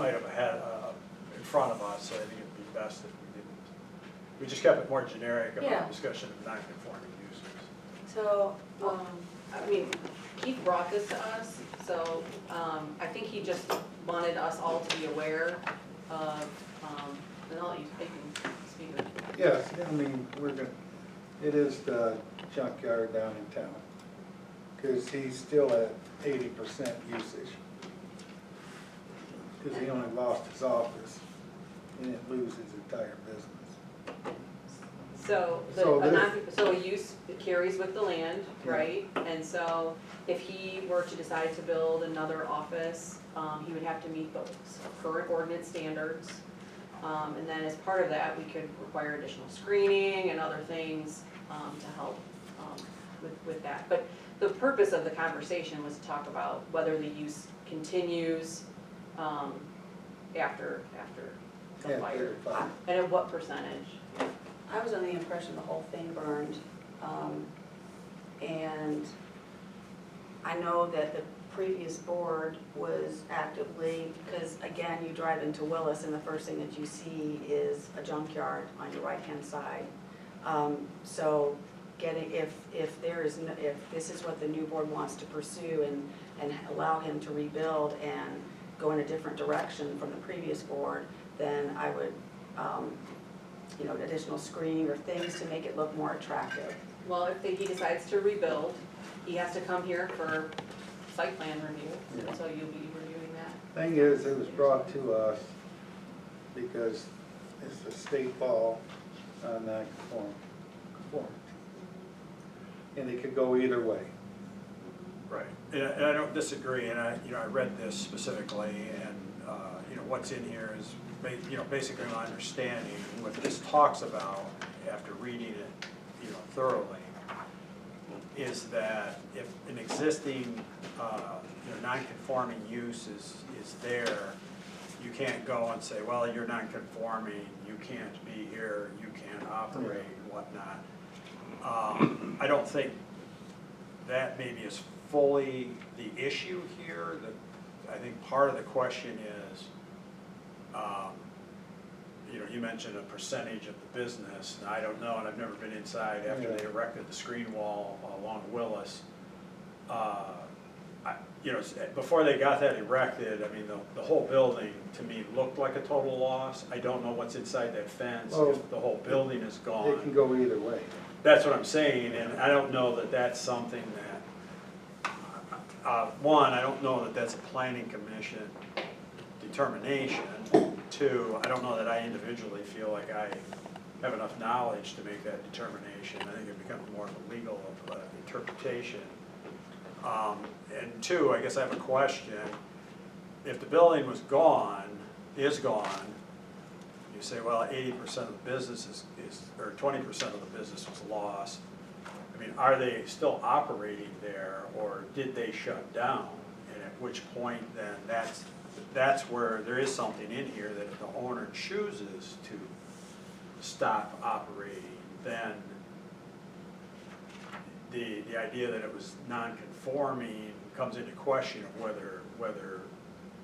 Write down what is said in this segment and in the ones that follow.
item ahead, in front of us, so I think it'd be best if we didn't. We just kept it more generic about Yeah. discussion of non-conforming uses. So, I mean, Keith brought this to us, so I think he just wanted us all to be aware of, and I'll let you speak of it. Yes, I mean, it is the junkyard down in town, because he's still at 80% usage. Because he only lost his office, and it loses his entire business. So, So so a use carries with the land, right? And so if he were to decide to build another office, he would have to meet the current ordinance standards. And then as part of that, we could require additional screening and other things to help with that. But the purpose of the conversation was to talk about whether the use continues after the fire. And at what percentage? I was under the impression the whole thing burned. And I know that the previous board was actively, because again, you drive into Willis and the first thing that you see is a junkyard on your right-hand side. So getting, if this is what the new board wants to pursue and allow him to rebuild and go in a different direction from the previous board, then I would, additional screening or things to make it look more attractive. Well, if he decides to rebuild, he has to come here for site plan review, Yeah. so you'll be reviewing that. Thing is, it was brought to us because it's a state law on non-conformity. And it could go either way. Right, and I don't disagree, and I read this specifically, and, what's in here is, basically my understanding, and what this talks about, after reading it, thoroughly, is that if an existing, non-conforming use is there, you can't go and say, well, you're non-conforming, you can't be here, you can't operate, and whatnot. I don't think that maybe is fully the issue here. I think part of the question is, you mentioned a percentage of the business, and I don't know, and I've never been inside after they erected the screen wall along Willis. Before they got that erected, I mean, the whole building, to me, looked like a total loss. I don't know what's inside that fence, if the whole building is gone. It can go either way. That's what I'm saying, and I don't know that that's something that, one, I don't know that that's a planning commission determination. Two, I don't know that I individually feel like I have enough knowledge to make that determination. I think it becomes more of a legal interpretation. And two, I guess I have a question. If the building was is gone, you say, well, 80% of the business or 20% of the business was lost. I mean, are they still operating there, or did they shut down? And at which point then that's where there is something in here that if the owner chooses to stop operating, then the idea that it was non-conforming comes into question of whether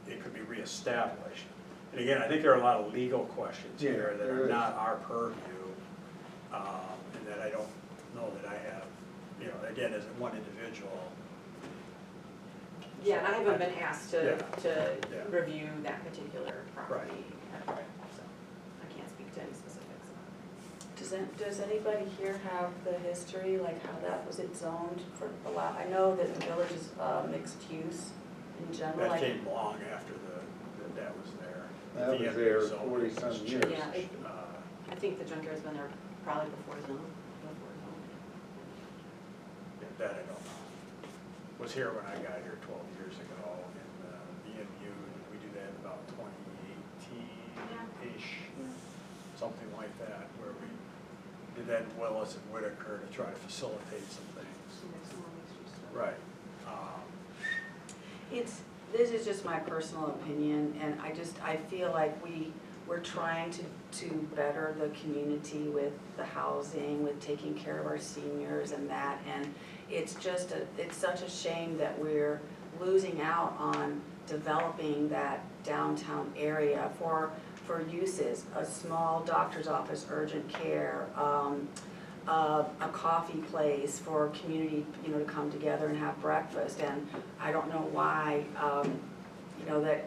it could be reestablished. And again, I think there are a lot of legal questions here that are not our purview, and that I don't know that I have, again, as one individual. Yeah, and I haven't been asked to Yeah. review that particular property. Right. So I can't speak to any specifics. Does anybody here have the history, like how that was zoned for a while? I know that the village is mixed use in general. That came long after that was there. That was there 40-some years. Yeah, I think the junkyard's been there probably before zone. That I don't know. Was here when I got here 12 years ago in BMU. We do that about 2018-ish, something like that, where we did that in Willis and Whitaker to try to facilitate some things. Right. This is just my personal opinion, and I feel like we're trying to better the community with the housing, with taking care of our seniors and that, and it's such a shame that we're losing out on developing that downtown area for uses, a small doctor's office, urgent care, a coffee place for community, to come together and have breakfast. And I don't know why, that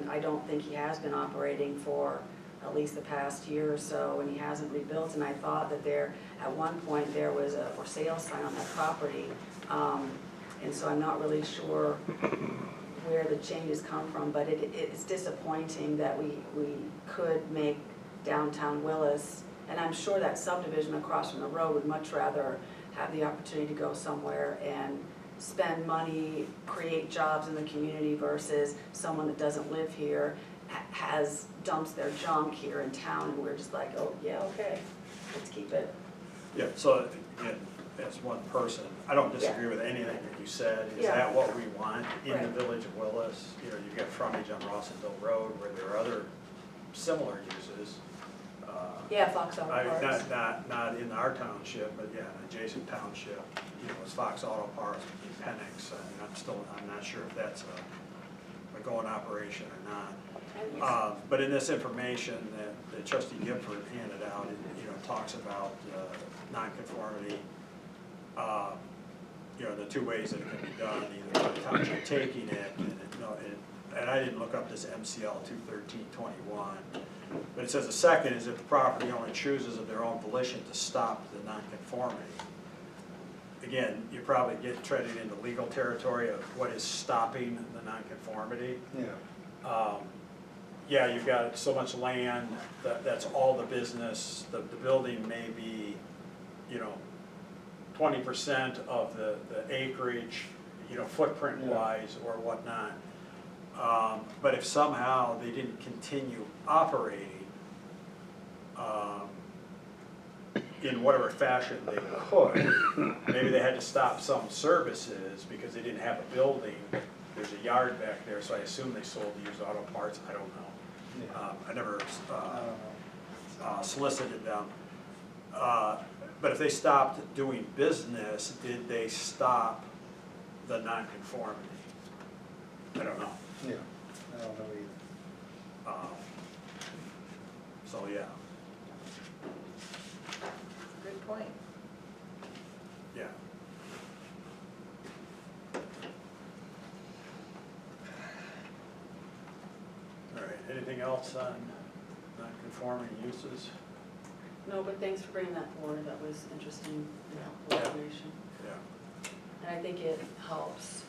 I don't think he has been operating for at least the past year or so, and he hasn't rebuilt. And I thought that at one point, there was a for sale sign on that property. And so I'm not really sure where the changes come from, but it's disappointing that we could make downtown Willis, and I'm sure that subdivision across from the road would much rather have the opportunity to go somewhere and spend money, create jobs in the community versus someone that doesn't live here dumps their junk here in town, and we're just like, oh, yeah, okay, let's keep it. Yeah, so, again, as one person, I don't disagree with anything that you said. Is Yeah. that what we want in the Right. village of Willis? You've got frontage on Rossendale Road where there are other similar uses. Yeah, Fox Auto Parts. Not in our township, but yeah, adjacent township, it's Fox Auto Parts, Penix. I'm not sure if that's a going operation or not. But in this information that Trustee Gifford handed out, it talks about nonconformity, the two ways that it can be done, either by the township taking it, and I didn't look up this MCL 21321, but it says the second is if the property owner chooses of their own volition to stop the nonconformity. Again, you probably get treaded into legal territory of what is stopping the nonconformity. Yeah. Yeah, you've got so much land, that's all the business, the building may be, 20% of the acreage, footprint wise or whatnot. But if somehow they didn't continue operating, in whatever fashion they could, maybe they had to stop some services because they didn't have a building. There's a yard back there, so I assume they sold used auto parts, I don't know. Yeah. I never solicited them. But if they stopped doing business, did they stop the nonconformity? I don't know. Yeah, I don't know either. So, yeah, Good point. yeah. All right, anything else on non-conforming uses? No, but thanks for bringing that forward, that was interesting, Yeah. information. Yeah. And I think it helps,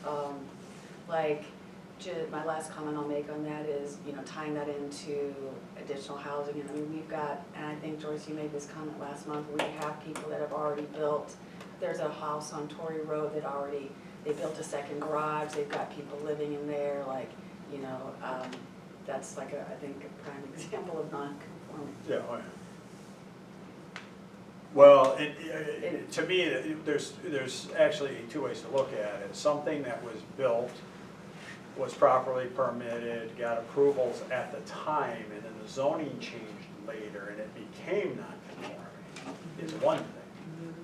my last comment I'll make on that is, tying that into additional housing. And I mean, we've got, and I think Joyce, you made this comment last month, we have people that have already built, there's a house on Torrey Road that they built a second garage, they've got people living in there, that's I think a prime example of non-conforming. Yeah, oh yeah. Well, to me, there's actually two ways to look at it. Something that was built, was properly permitted, got approvals at the time, and then the zoning changed later and it became non-conforming, is one thing.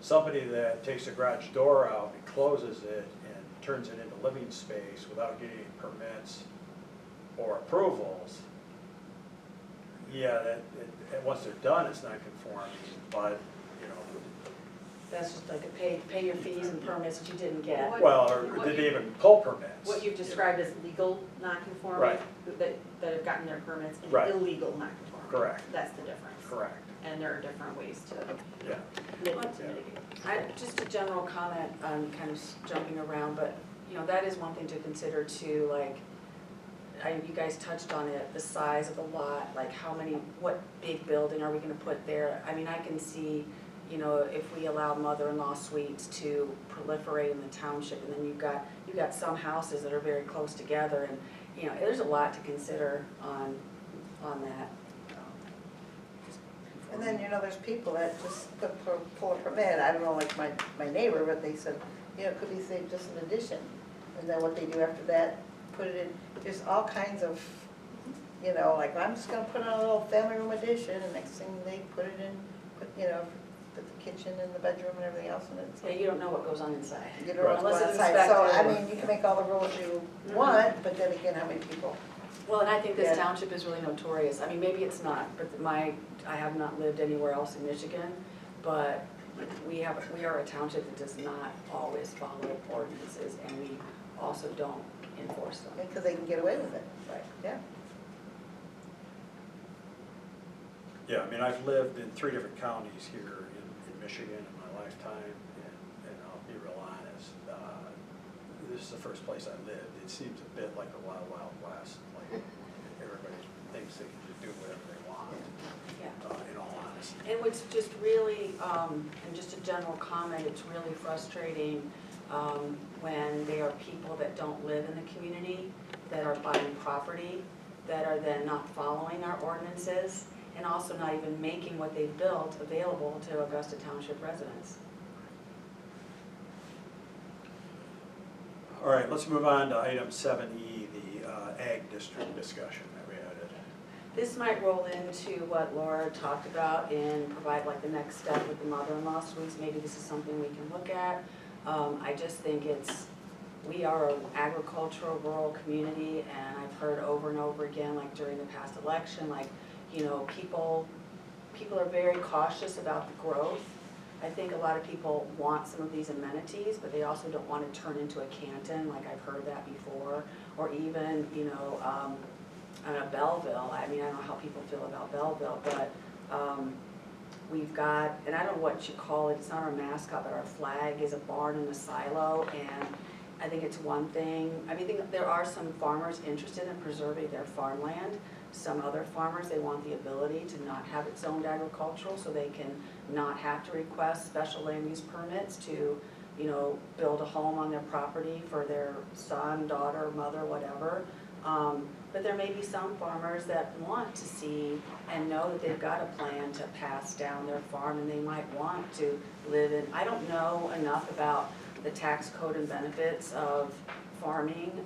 Somebody that takes a garage door out and closes it and turns it into living space without getting permits or approvals, yeah, once they're done, it's not conforming, but, That's just like pay your fees and permits that you didn't get. well, or did they even pull permits? What you've described as legal non-conforming, Right. that have gotten their permits, and Right. illegal non-conforming. Correct. That's the difference. Correct, And there are different ways to yeah. mitigate. Just a general comment, I'm kind of jumping around, but, that is one thing to consider too, you guys touched on it, the size of the lot, what big building are we gonna put there? I mean, I can see, if we allow mother-in-law suites to proliferate in the township, and then you've got some houses that are very close together, and, there's a lot to consider on that. And then, there's people that just pull a permit, I don't know, like my neighbor, but they said, it could be say just an addition. And then what they do after that, put it in, there's all kinds of, I'm just gonna put on a little family room addition, and next thing they put it in, put the kitchen and the bedroom and everything else in it. So Yeah, you don't know what goes on inside. you don't know Unless what's it's outside. So, inspected. you can make all the rules you want, but then again, how many people Well, and I think this Yeah. township is really notorious, I mean, maybe it's not, but I have not lived anywhere else in Michigan, but we are a township that does not always follow ordinances, and we also don't enforce them. Because they can get away with it, Right. yeah. Yeah, I mean, I've lived in 3 different counties here in Michigan in my lifetime, and I'll be real honest, this is the first place I lived. It seems a bit like the Wild Wild West, like everybody thinks they can just do whatever they want, Yeah. in all honesty. And what's just really, and just a general comment, it's really frustrating when there are people that don't live in the community, that are buying property, that are then not following our ordinances, and also not even making what they've built available to Augusta Township residents. All right, let's move on to item 7E, the ag district discussion that we added. This might roll into what Laura talked about and provide like the next step with the mother-in-law suites. Maybe this is something we can look at. I just think we are an agricultural rural community, and I've heard over and over again, like during the past election, like, you know, people are very cautious about the growth. I think a lot of people want some of these amenities, but they also don't want to turn into a Canton, like I've heard that before, or even, you know, I don't know, Belleville. I mean, I don't know how people feel about Belleville, but we've got, and I don't know what you call it, it's not our mascot, but our flag is a barn and a silo, and I think it's one thing. I mean, I think there are some farmers interested in preserving their farmland. Some other farmers, they want the ability to not have it zoned agricultural, so they can not have to request special land use permits to, you know, build a home on their property for their son, daughter, mother, whatever. But there may be some farmers that want to see and know that they've got a plan to pass down their farm, and they might want to live in, I don't know enough about the tax code and benefits of farming,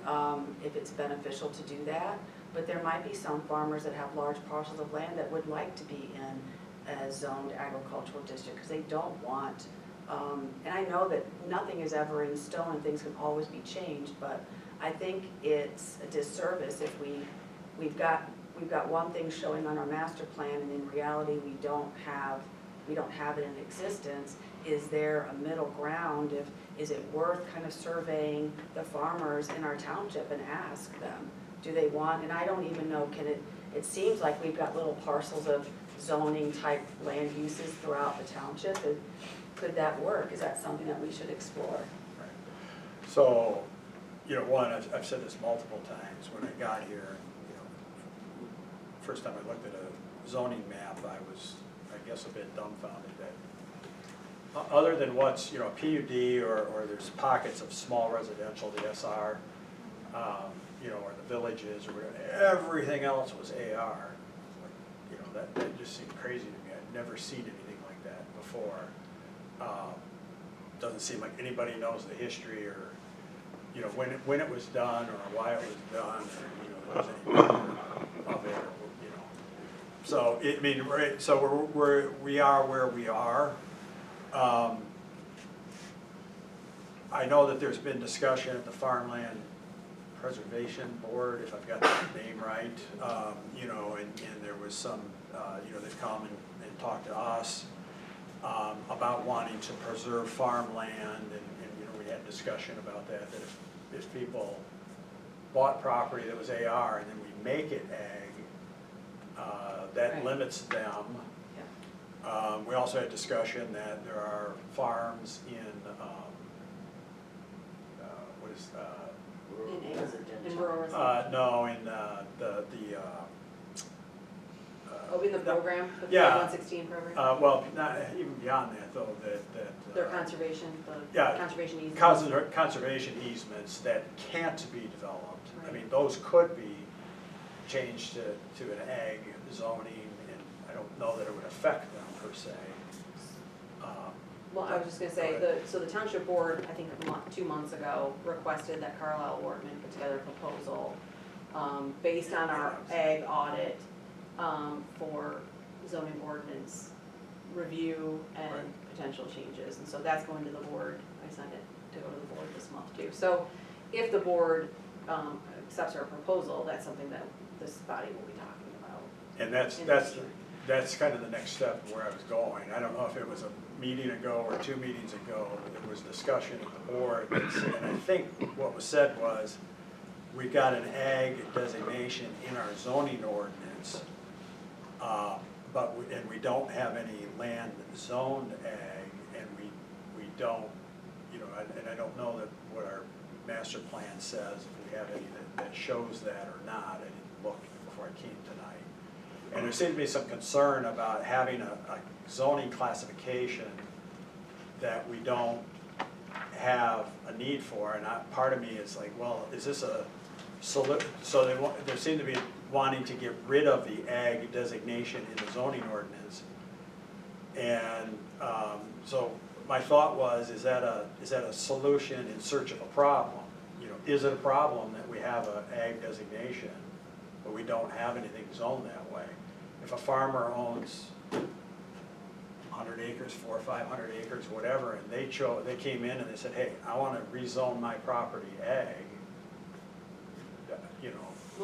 if it's beneficial to do that. But there might be some farmers that have large parcels of land that would like to be in a zoned agricultural district, because they don't want, and I know that nothing is ever in stone and things can always be changed, but I think it's a disservice if we've got one thing showing on our master plan, and in reality we don't have it in existence. Is there a middle ground? Is it worth kind of surveying the farmers in our township and ask them, do they want, and I don't even know, it seems like we've got little parcels of zoning type land uses throughout the township. Could that work? Is that something that we should explore? Right. So, you know, one, I've said this multiple times, when I got here, you know, first time I looked at a zoning map, I was, I guess, a bit dumbfounded that, other than what's, you know, PUD or there's pockets of small residential, the SR, you know, or the villages, or whatever, everything else was AR. Like, you know, that just seemed crazy to me. I'd never seen anything like that before. Doesn't seem like anybody knows the history, or, you know, when it was done, or why it was done, or, you know, there's any record of it, or, you know. So, I mean, right, so we are where we are. I know that there's been discussion at the Farmland Preservation Board, if I've got that name right, you know, and there was some, you know, they've come and talked to us about wanting to preserve farmland, and you know, we had discussion about that if people bought property that was AR and then we make it ag, that Right. limits them. We also had discussion that there are farms in, what is, In rural no, in Oh, in the program, the yeah. 116 program? well, not, even beyond that though, that. Their conservation, yeah, conservation easements. Conservation easements that can't be developed. I Right. mean, those could be changed to an ag zoning, and I don't know that it would affect them per se. Well, I was just gonna say, so the township board, I think 2 months ago, requested that Carlisle Wortman put together a proposal based on our ag audit for zoning ordinance review and Right. potential changes. And so that's going to the board. I signed it to go to the board this month too. So if the board accepts our proposal, that's something that this body will be talking about. And that's kind of the next step where I was going. I don't know if it was a meeting ago or 2 meetings ago, there was discussion at the board, and I think what was said was, we've got an ag designation in our zoning ordinance, and we don't have any land zoned ag, and we don't, you know, and I don't know that what our master plan says, if we have any that shows that or not. I didn't look before I came tonight. And there seemed to be some concern about having a zoning classification that we don't have a need for, and part of me is like, well, is this a so there seem to be wanting to get rid of the ag designation in the zoning ordinance. And so my thought was, is that a solution in search of a problem? You know, is it a problem that we have an ag designation, but we don't have anything zoned that way? If a farmer owns 100 acres, 400 or 500 acres, whatever, and they came in and they said, hey, I want to rezone my property ag, you know,